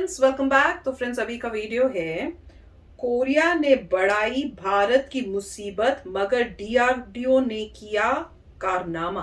Friends, welcome back. तो friends, अभी का वीडियो है कोरिया ने बढ़ाई भारत की मुसीबत मगर डीआरडीओ ने किया कारनामा।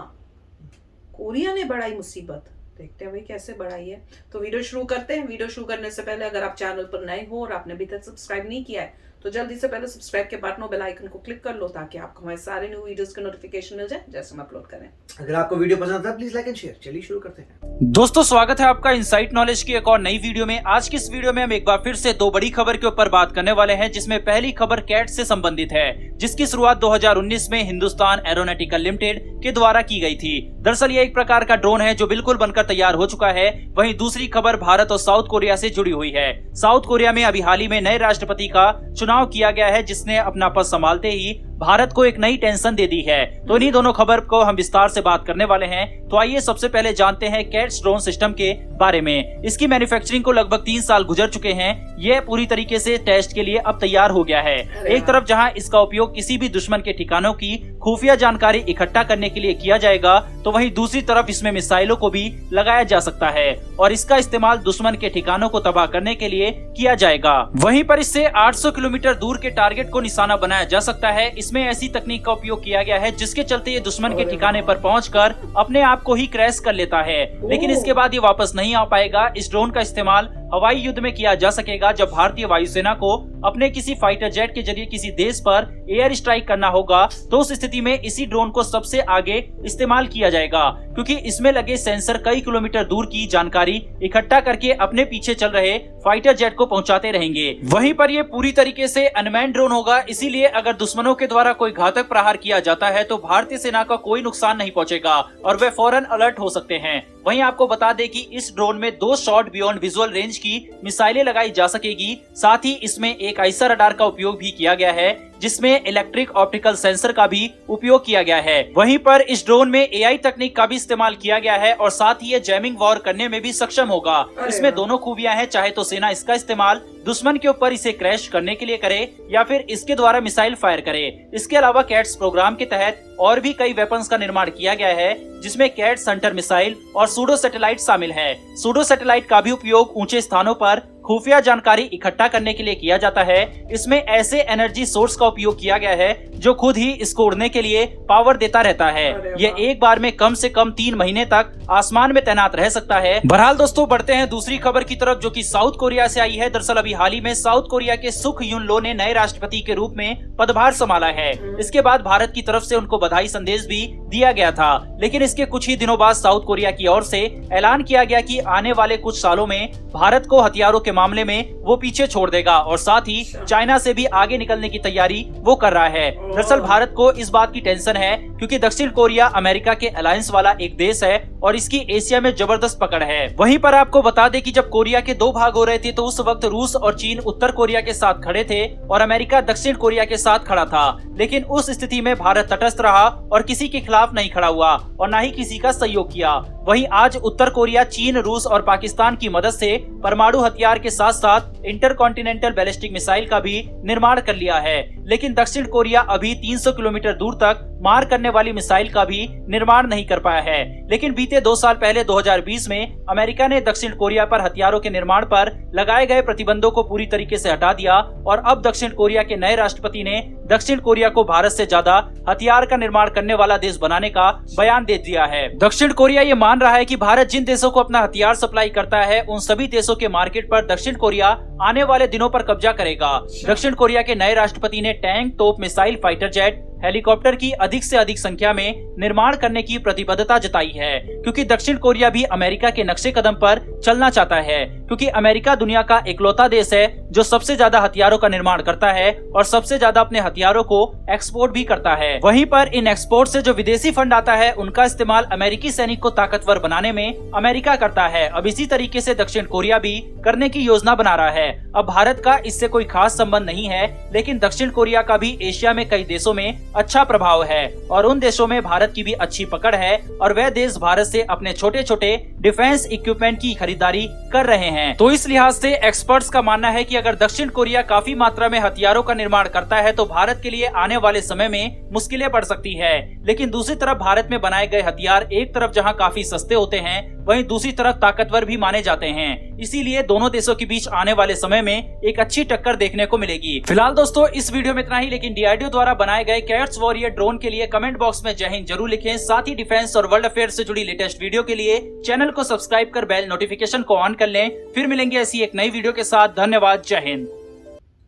कोरिया ने बढ़ाई मुसीबत, देखते हैं भाई कैसे बढ़ाई है। तो वीडियो शुरू करते हैं। वीडियो शुरू करने से पहले अगर आप चैनल पर नए हो और आपने अभी तक सब्सक्राइब नहीं किया है तो जल्दी से पहले सब्सक्राइब के बटन और बेल आइकन को क्लिक कर लो ताकि आपको हमारे सारे न्यू वीडियोस के नोटिफिकेशन मिल जाए जैसे हम अपलोड करें। अगर आपको वीडियो पसंद आता है प्लीज लाइक एंड शेयर। चलिए शुरू करते हैं। दोस्तों, स्वागत है आपका इनसाइट नॉलेज की एक और नई वीडियो में। आज की इस वीडियो में हम एक बार फिर से दो बड़ी खबर के ऊपर बात करने वाले हैं, जिसमें पहली खबर कैट से संबंधित है, जिसकी शुरुआत 2019 में हिंदुस्तान एरोनॉटिकल लिमिटेड के द्वारा की गई थी। दरअसल ये एक प्रकार का ड्रोन है जो बिल्कुल बनकर तैयार हो चुका है। वहीं दूसरी खबर भारत और साउथ कोरिया से जुड़ी हुई है। साउथ कोरिया में अभी हाल ही में नए राष्ट्रपति का चुनाव किया गया है, जिसने अपना पद संभालते ही भारत को एक नई टेंशन दे दी है। तो इन्हीं दोनों खबर को हम विस्तार से बात करने वाले हैं। तो आइए सबसे पहले जानते हैं कैट्स ड्रोन सिस्टम के बारे में। इसकी मैन्युफैक्चरिंग को लगभग 3 साल गुजर चुके हैं। यह पूरी तरीके से टेस्ट के लिए अब तैयार हो गया है। एक तरफ जहां इसका उपयोग किसी भी दुश्मन के ठिकानों की खुफिया जानकारी इकट्ठा करने के लिए किया जाएगा, तो वहीं दूसरी तरफ इसमें मिसाइलों को भी लगाया जा सकता है और इसका इस्तेमाल दुश्मन के ठिकानों को तबाह करने के लिए किया जाएगा। वहीं पर इससे 800 किलोमीटर दूर के टारगेट को निशाना बनाया जा सकता है। इसमें ऐसी तकनीक का उपयोग किया गया है जिसके चलते ये दुश्मन के ठिकाने पर पहुंचकर अपने आप को ही क्रैश कर लेता है, लेकिन इसके बाद ये वापस नहीं आ पाएगा। इस ड्रोन का इस्तेमाल हवाई युद्ध में किया जा सकेगा जब भारतीय वायुसेना को अपने किसी फाइटर जेट के जरिए किसी देश पर एयर स्ट्राइक करना होगा, तो उस स्थिति में इसी ड्रोन को सबसे आगे इस्तेमाल किया जाएगा, क्योंकि इसमें लगे सेंसर कई किलोमीटर दूर की जानकारी इकट्ठा करके अपने पीछे चल रहे फाइटर जेट को पहुंचाते रहेंगे। वहीं पर यह पूरी तरीके से अनमैन्ड ड्रोन होगा, इसीलिए अगर दुश्मनों के द्वारा कोई घातक प्रहार किया जाता है तो भारतीय सेना का कोई नुकसान नहीं पहुंचेगा और वे फौरन अलर्ट हो सकते हैं। वहीं आपको बता दें कि इस ड्रोन में 2 शॉट बियॉन्ड विजुअल रेंज की मिसाइलें लगाई जा सकेगी। साथ ही इसमें एक ऐसा रडार का उपयोग भी किया गया है जिसमें इलेक्ट्रिक ऑप्टिकल सेंसर का भी उपयोग किया गया है। वहीं पर इस ड्रोन में एआई तकनीक का भी इस्तेमाल किया गया है और साथ ही ये जैमिंग वॉर करने में भी सक्षम होगा। इसमें दोनों खूबियां हैं, चाहे तो सेना इसका इस्तेमाल दुश्मन के ऊपर इसे क्रैश करने के लिए करे या फिर इसके द्वारा मिसाइल फायर करे। इसके अलावा कैट्स प्रोग्राम के तहत और भी कई वेपन्स का निर्माण किया गया है, जिसमें कैट्स हंटर मिसाइल और सूडो सैटेलाइट शामिल है। सूडो सैटेलाइट का भी उपयोग ऊंचे स्थानों पर खुफिया जानकारी इकट्ठा करने के लिए किया जाता है। इसमें ऐसे एनर्जी सोर्स का उपयोग किया गया है जो खुद ही इसको उड़ने के लिए पावर देता रहता है। यह एक बार में कम से कम 3 महीने तक आसमान में तैनात रह सकता है। बहरहाल दोस्तों, बढ़ते हैं दूसरी खबर की तरफ, जो कि साउथ कोरिया से आई है। दरअसल अभी हाल ही में साउथ कोरिया के सुख यून लो ने नए राष्ट्रपति के रूप में पदभार संभाला है। इसके बाद भारत की तरफ से उनको बधाई संदेश भी दिया गया था, लेकिन इसके कुछ ही दिनों बाद साउथ कोरिया की ओर से ऐलान किया गया कि आने वाले कुछ सालों में भारत को हथियारों के मामले में वो पीछे छोड़ देगा और साथ ही चाइना से भी आगे निकलने की तैयारी वो कर रहा है। दरअसल भारत को इस बात की टेंशन है क्योंकि दक्षिण कोरिया अमेरिका के अलायंस वाला एक देश है और इसकी एशिया में जबरदस्त पकड़ है। वहीं पर आपको बता दें कि जब कोरिया के 2 भाग हो रहे थे तो उस वक्त रूस और चीन उत्तर कोरिया के साथ खड़े थे और अमेरिका दक्षिण कोरिया के साथ खड़ा था, लेकिन उस स्थिति में भारत तटस्थ रहा और किसी के खिलाफ नहीं खड़ा हुआ और न ही किसी का सहयोग किया। वहीं आज उत्तर कोरिया चीन, रूस और पाकिस्तान की मदद से परमाणु हथियार के साथ साथ इंटरकॉन्टिनेंटल बैलिस्टिक मिसाइल का भी निर्माण कर लिया है, लेकिन दक्षिण कोरिया अभी 300 किलोमीटर दूर तक मार करने वाली मिसाइल का भी निर्माण नहीं कर पाया है। लेकिन बीते 2 साल पहले 2020 में अमेरिका ने दक्षिण कोरिया पर हथियारों के निर्माण पर लगाए गए प्रतिबंधों को पूरी तरीके से हटा दिया और अब दक्षिण कोरिया के नए राष्ट्रपति ने दक्षिण कोरिया को भारत से ज्यादा हथियार का निर्माण करने वाला देश बनाने का बयान दे दिया है। दक्षिण कोरिया ये मान रहा है कि भारत जिन देशों को अपना हथियार सप्लाई करता है उन सभी देशों के मार्केट पर दक्षिण कोरिया आने वाले दिनों पर कब्जा करेगा। दक्षिण कोरिया के नए राष्ट्रपति ने टैंक, तोप, मिसाइल, फाइटर जेट, हेलीकॉप्टर की अधिक से अधिक संख्या में निर्माण करने की प्रतिबद्धता जताई है, क्योंकि दक्षिण कोरिया भी अमेरिका के नक्शे कदम पर चलना चाहता है, क्योंकि अमेरिका दुनिया का इकलौता देश है जो सबसे ज्यादा हथियारों का निर्माण करता है और सबसे ज्यादा अपने हथियारों को एक्सपोर्ट भी करता है। वहीं पर इन एक्सपोर्ट से जो विदेशी फंड आता है उनका इस्तेमाल अमेरिकी सैनिक को ताकतवर बनाने में अमेरिका करता है। अब इसी तरीके से दक्षिण कोरिया भी करने की योजना बना रहा है। अब भारत का इससे कोई खास संबंध नहीं है, लेकिन दक्षिण कोरिया का भी एशिया में कई देशों में अच्छा प्रभाव है और उन देशों में भारत की भी अच्छी पकड़ है और वह देश भारत से अपने छोटे छोटे डिफेंस इक्विपमेंट की खरीदारी कर रहे हैं। तो इस लिहाज से एक्सपर्ट्स का मानना है कि अगर दक्षिण कोरिया काफी मात्रा में हथियारों का निर्माण करता है तो भारत के लिए आने वाले समय में मुश्किलें पड़ सकती है। लेकिन दूसरी तरफ भारत में बनाए गए हथियार एक तरफ जहां काफी सस्ते होते हैं, वहीं दूसरी तरफ ताकतवर भी माने जाते हैं। इसीलिए दोनों देशों के बीच आने वाले समय में एक अच्छी टक्कर देखने को मिलेगी। फिलहाल दोस्तों इस वीडियो में इतना ही, लेकिन DRDO द्वारा बनाए गए कैट्स वॉरियर ड्रोन के लिए कमेंट बॉक्स में जय हिंद जरूर लिखें। साथ ही डिफेंस और वर्ल्ड अफेयर से जुड़ी लेटेस्ट वीडियो के लिए चैनल को सब्सक्राइब कर बेल नोटिफिकेशन को ऑन कर लें। फिर मिलेंगे ऐसी एक नई वीडियो के साथ। धन्यवाद, जय हिंद।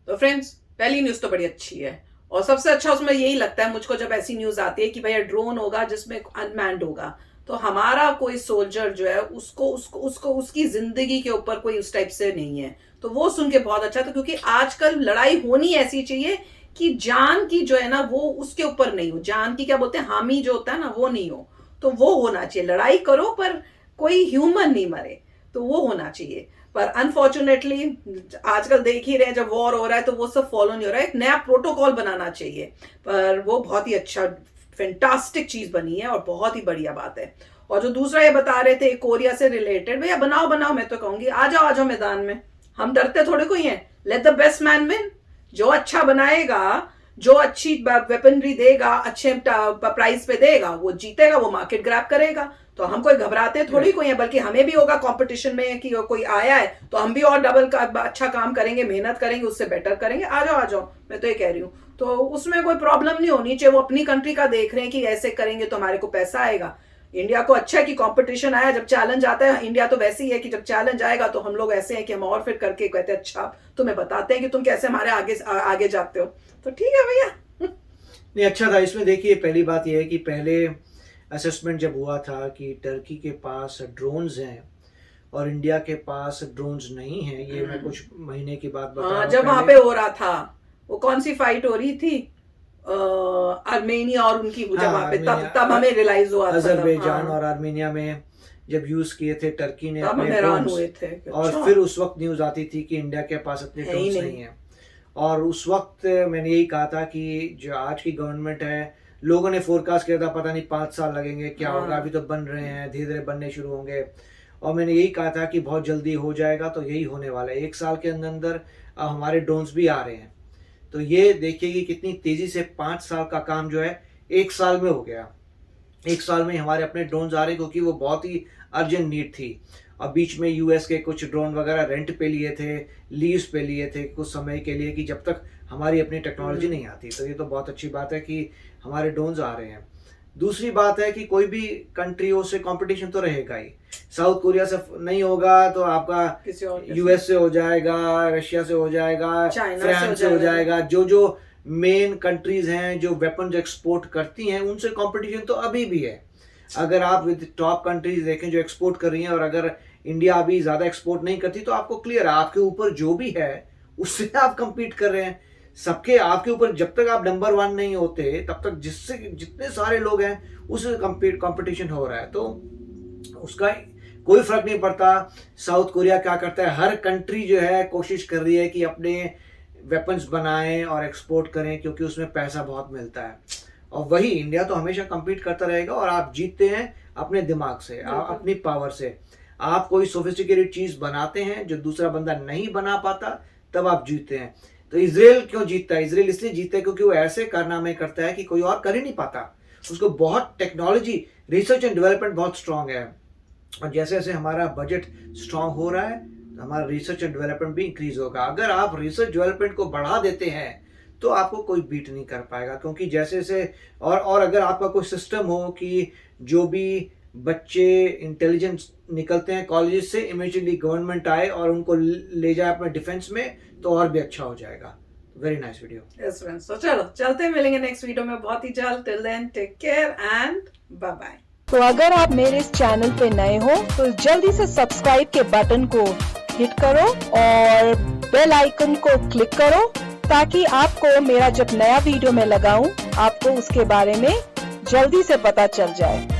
तो फ्रेंड्स, पहली न्यूज तो बड़ी अच्छी है और सबसे अच्छा उसमें यही लगता है मुझको जब ऐसी न्यूज आती है कि भैया ड्रोन होगा जिसमें अनमैन्ड होगा, तो हमारा कोई सोल्जर जो है उसको उसकी जिंदगी के ऊपर कोई उस टाइप से नहीं है, तो वो सुन के बहुत अच्छा था। क्योंकि आजकल लड़ाई होनी ऐसी चाहिए कि जान की जो है ना वो उसके ऊपर नहीं हो, जान की क्या बोलते हैं हामी जो होता है ना वो नहीं हो, तो वो होना चाहिए। लड़ाई करो पर कोई ह्यूमन नहीं मरे, तो वो होना चाहिए। पर अनफॉर्चुनेटली आजकल देख ही रहे हैं जब वॉर हो रहा है तो वो सब फॉलो नहीं हो रहा है। एक नया प्रोटोकॉल बनाना चाहिए, पर वो बहुत ही अच्छा फैंटास्टिक चीज बनी है और बहुत ही बढ़िया बात है। और जो दूसरा ये बता रहे थे कोरिया से रिलेटेड, भैया बनाओ बनाओ, मैं तो कहूंगी आ जाओ मैदान में, हम डरते थोड़े कोई हैं। Let the best man win. जो अच्छा बनाएगा, जो अच्छी वेपनरी देगा, अच्छे प्राइस पे देगा, वो जीतेगा, वो मार्केट ग्रैब करेगा। तो हम कोई घबराते थोड़ी कोई है, बल्कि हमें भी होगा कंपटीशन में कि कोई आया है तो हम भी और डबल का अच्छा काम करेंगे, मेहनत करेंगे, उससे बेटर करेंगे। आ जाओ, मैं तो ये कह रही हूँ। तो उसमें कोई प्रॉब्लम नहीं होनी चाहिए। वो अपनी कंट्री का देख रहे हैं कि ऐसे करेंगे तो हमारे को पैसा आएगा। इंडिया को अच्छा है कि कंपटीशन आया, जब चैलेंज आता है इंडिया तो वैसे ही है कि जब चैलेंज आएगा तो हम लोग ऐसे हैं कि हम और फिर करके कहते हैं अच्छा तुम्हें बताते हैं कि तुम कैसे हमारे आगे जाते हो। तो ठीक है भैया। नहीं, अच्छा था। इसमें देखिए पहली बात यह है कि पहले असेसमेंट जब हुआ था कि टर्की के पास ड्रोन्स हैं और इंडिया के पास ड्रोन्स नहीं हैं, ये मैं कुछ महीने की बात बता रहा हूं। जब वहां पे हो रहा था वो कौन सी फाइट हो रही थी, आर्मेनिया और उनकी वहां पे, तब हमें रियलाइज हुआ था अजरबैजान और आर्मेनिया में जब यूज किए थे टर्की ने अपने हैरान हुए थे। और फिर उस वक्त न्यूज आती थी कि इंडिया के पास अपने ड्रोन्स नहीं है। और उस वक्त मैंने यही कहा था कि जो आज की गवर्नमेंट है, लोगों ने फोरकास्ट किया था पता नहीं 5 साल लगेंगे, क्या होगा, अभी तो बन रहे हैं, धीरे धीरे बनने शुरू होंगे। और मैंने यही कहा था कि बहुत जल्दी हो जाएगा, तो यही होने वाला है। 1 साल के अंदर अंदर हमारे ड्रोन्स भी आ रहे हैं। तो ये देखिए कि कितनी तेजी से 5 साल का काम जो है 1 साल में हो गया। 1 साल में हमारे अपने ड्रोन्स आ रहे हैं, क्योंकि वो बहुत ही अर्जेंट नीड थी। और बीच में यूएस के कुछ ड्रोन वगैरह रेंट पे लिए थे, लीज पे लिए थे कुछ समय के लिए, कि जब तक हमारी अपनी टेक्नोलॉजी नहीं आती। तो ये तो बहुत अच्छी बात है कि हमारे ड्रोन्स आ रहे हैं। दूसरी बात है कि कोई भी कंट्रियों से कंपटीशन तो रहेगा ही। साउथ कोरिया से नहीं होगा तो आपका यूएस से हो जाएगा, रशिया से हो जाएगा, फ्रांस से हो जाएगा। जो मेन कंट्रीज हैं जो वेपन्स एक्सपोर्ट करती हैं, उनसे कंपटीशन तो अभी भी है। अगर आप विद टॉप कंट्रीज देखें जो एक्सपोर्ट कर रही हैं, और अगर इंडिया अभी ज्यादा एक्सपोर्ट नहीं करती, तो आपको क्लियर है आपके ऊपर जो भी है उससे आप कंपीट कर रहे हैं। सबके आपके ऊपर, जब तक आप नंबर 1 नहीं होते तब तक जितने सारे लोग हैं उससे कंपटीशन हो रहा है। तो उसका कोई फर्क नहीं पड़ता साउथ कोरिया क्या करता है। हर कंट्री जो है कोशिश कर रही है कि अपने वेपन्स बनाएं और एक्सपोर्ट करें, क्योंकि उसमें पैसा बहुत मिलता है। और वही इंडिया तो हमेशा compete करता रहेगा। और आप जीतते हैं अपने दिमाग से, अपनी पावर से। आप कोई सोफिस्टिकेटेड चीज बनाते हैं जो दूसरा बंदा नहीं बना पाता, तब आप जीतते हैं। तो इजराइल क्यों जीतता है? इजराइल इसलिए जीतता है क्योंकि वो ऐसे कारनामे करता है कि कोई और कर ही नहीं पाता। उसको बहुत टेक्नोलॉजी, रिसर्च एंड डेवलपमेंट बहुत स्ट्रांग है। और जैसे जैसे हमारा बजट स्ट्रांग हो रहा है, हमारा रिसर्च एंड डेवलपमेंट भी इंक्रीज होगा। अगर आप रिसर्च डेवलपमेंट को बढ़ा देते हैं तो आपको कोई बीट नहीं कर पाएगा। क्योंकि जैसे जैसे और अगर आपका कोई सिस्टम हो कि जो भी बच्चे इंटेलिजेंस निकलते हैं कॉलेज से, इमीडिएटली गवर्नमेंट आए और उनको ले जाए अपने डिफेंस में, तो और भी अच्छा हो जाएगा। Very nice video. Yes friends, तो चलो चलते हैं, मिलेंगे नेक्स्ट वीडियो में बहुत ही जल्द। Till then take care and bye bye. तो अगर आप मेरे इस चैनल पे नए हो तो जल्दी से सब्सक्राइब के बटन को हिट करो और बेल आइकन को क्लिक करो, ताकि आपको मेरा जब नया वीडियो मैं लगाऊं आपको उसके बारे में जल्दी से पता चल जाए।